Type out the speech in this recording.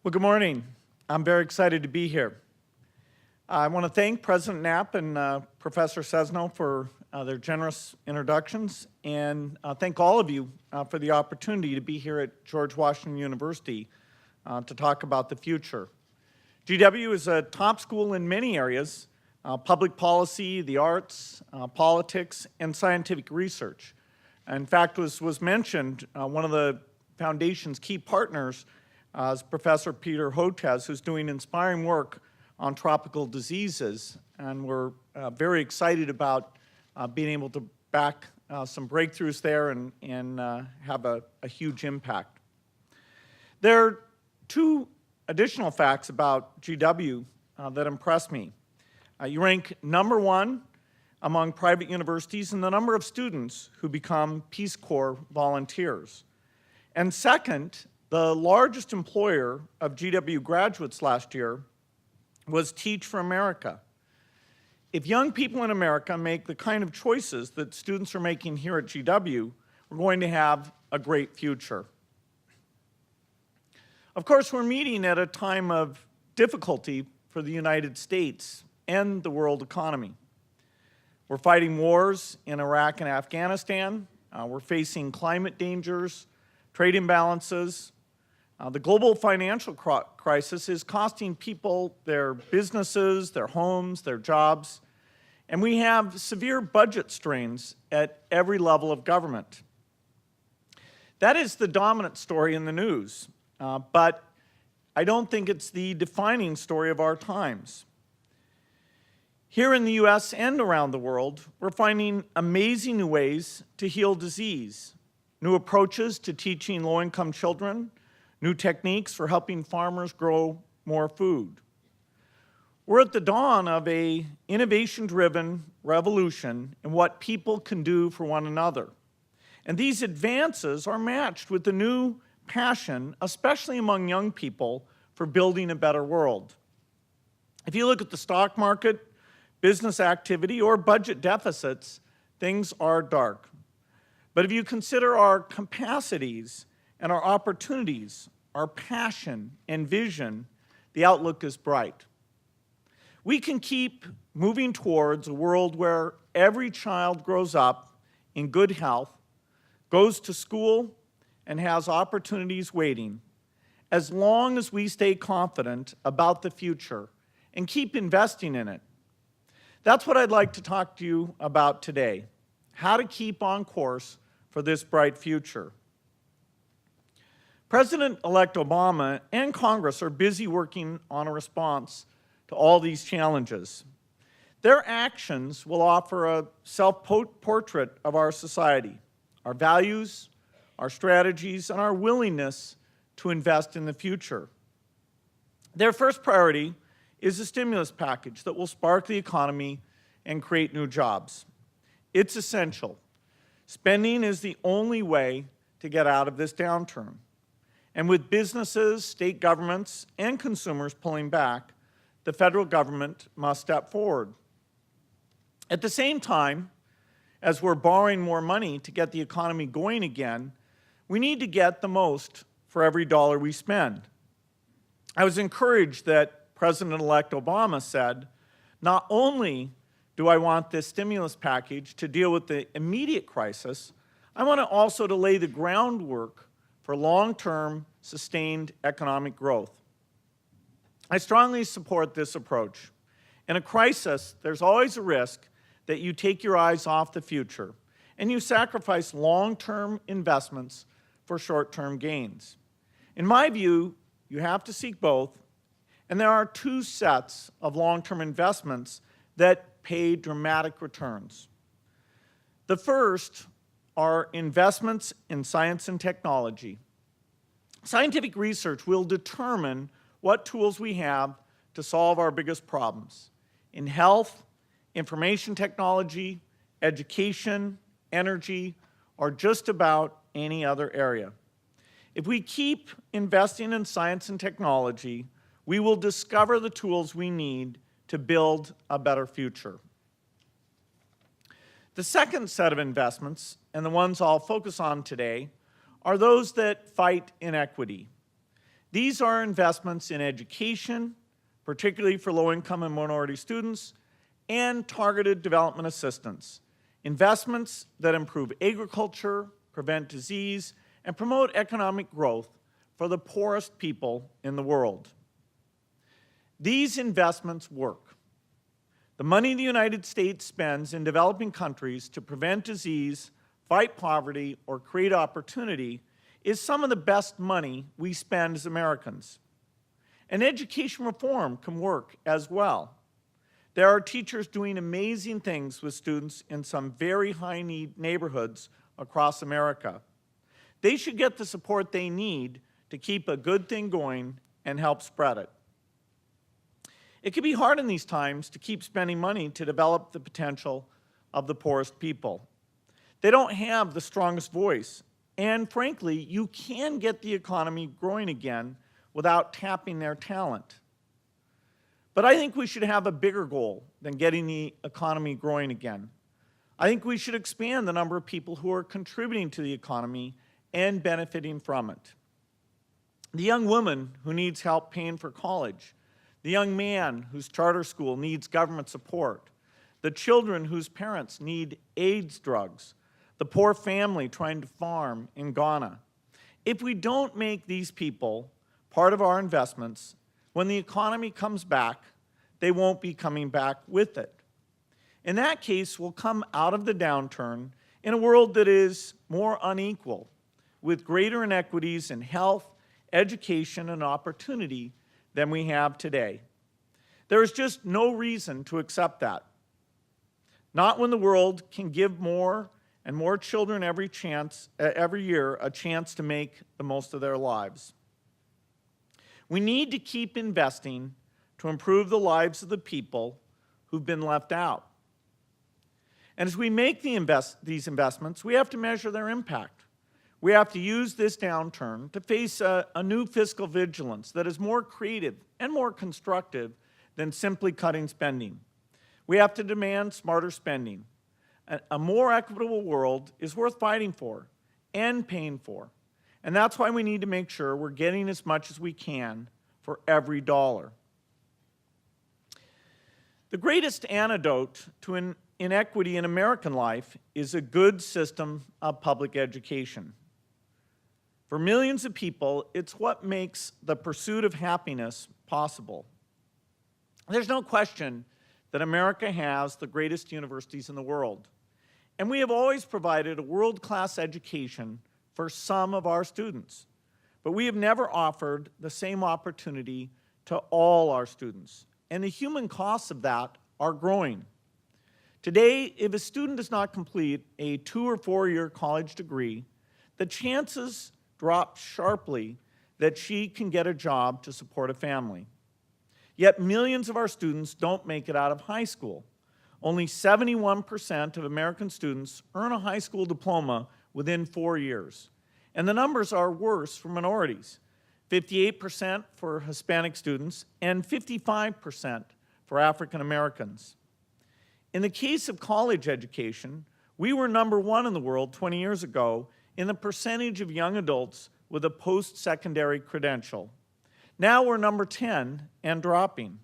Well, good morning. I'm very excited to be here. I want to thank President Knapp and Professor Cesno for their generous introductions, and thank all of you for the opportunity to be here at George Washington University to talk about the future. GW is a top school in many areas: public policy, the arts, politics, and scientific research. In fact, as was mentioned, one of the foundation's key partners is Professor Peter Hotez, who's doing inspiring work on tropical diseases, and we're very excited about being able to back some breakthroughs there and have a huge impact. There are two additional facts about GW that impress me. You rank #1 among private universities in the number of students who become Peace Corps volunteers. And second, the largest employer of GW graduates last year was Teach for America. If young people in America make the kind of choices that students are making here at GW, we're going to have a great future. Of course, we're meeting at a time of difficulty for the United States and the world economy. We're fighting wars in Iraq and Afghanistan. We're facing climate dangers, trade imbalances. The global financial crisis is costing people their businesses, their homes, their jobs, and we have severe budget strains at every level of government. That is the dominant story in the news, but I don't think it's the defining story of our times. Here in the US and around the world, we're finding amazing new ways to heal disease, new approaches to teaching low-income children, new techniques for helping farmers grow more food. We're at the dawn of an innovation-driven revolution in what people can do for one another. And these advances are matched with the new passion, especially among young people, for building a better world. If you look at the stock market, business activity, or budget deficits, things are dark. But if you consider our capacities and our opportunities, our passion and vision, the outlook is bright. We can keep moving towards a world where every child grows up in good health, goes to school, and has opportunities waiting, as long as we stay confident about the future and keep investing in it. That's what I'd like to talk to you about today: how to keep on course for this bright future. President-elect Obama and Congress are busy working on a response to all these challenges. Their actions will offer a self-portrait of our society, our values, our strategies, and our willingness to invest in the future. Their first priority is a stimulus package that will spark the economy and create new jobs. It's essential. Spending is the only way to get out of this downturn. And with businesses, state governments, and consumers pulling back, the federal government must step forward. At the same time, as we're borrowing more money to get the economy going again, we need to get the most for every dollar we spend. I was encouraged that President-elect Obama said, "Not only do I want this stimulus package to deal with the immediate crisis, I want to also to lay the groundwork for long-term, sustained economic growth." I strongly support this approach. In a crisis, there's always a risk that you take your eyes off the future and you sacrifice long-term investments for short-term gains. In my view, you have to seek both, and there are two sets of long-term investments that pay dramatic returns. The first are investments in science and technology. Scientific research will determine what tools we have to solve our biggest problems in health, information technology, education, energy, or just about any other area. If we keep investing in science and technology, we will discover the tools we need to build a better future. The second set of investments, and the ones I'll focus on today, are those that fight inequity. These are investments in education, particularly for low-income and minority students, and targeted development assistance. Investments that improve agriculture, prevent disease, and promote economic growth for the poorest people in the world. These investments work. The money the United States spends in developing countries to prevent disease, fight poverty, or create opportunity is some of the best money we spend as Americans. And education reform can work as well. There are teachers doing amazing things with students in some very high-need neighborhoods across America. They should get the support they need to keep a good thing going and help spread it. It can be hard in these times to keep spending money to develop the potential of the poorest people. They don't have the strongest voice, and frankly, you can get the economy growing again without tapping their talent. But I think we should have a bigger goal than getting the economy growing again. I think we should expand the number of people who are contributing to the economy and benefiting from it. The young woman who needs help paying for college, the young man whose charter school needs government support, the children whose parents need AIDS drugs, the poor family trying to farm in Ghana. If we don't make these people part of our investments, when the economy comes back, they won't be coming back with it. In that case, we'll come out of the downturn in a world that is more unequal, with greater inequities in health, education, and opportunity than we have today. There is just no reason to accept that. Not when the world can give more and more children every year a chance to make the most of their lives. We need to keep investing to improve the lives of the people who've been left out. And as we make these investments, we have to measure their impact. We have to use this downturn to face a new fiscal vigilance that is more creative and more constructive than simply cutting spending. We have to demand smarter spending. A more equitable world is worth fighting for and paying for. And that's why we need to make sure we're getting as much as we can for every dollar. The greatest antidote to inequity in American life is a good system of public education. For millions of people, it's what makes the pursuit of happiness possible. There's no question that America has the greatest universities in the world. And we have always provided a world-class education for some of our students. But we have never offered the same opportunity to all our students. And the human costs of that are growing. Today, if a student does not complete a 2- or 4-year college degree, the chances drop sharply that she can get a job to support a family. Yet millions of our students don't make it out of high school. Only 71% of American students earn a high school diploma within 4 years. And the numbers are worse for minorities, 58% for Hispanic students and 55% for African Americans. In the case of college education, we were #1 in the world 20 years ago in the percentage of young adults with a post-secondary credential. Now we're #10 and dropping.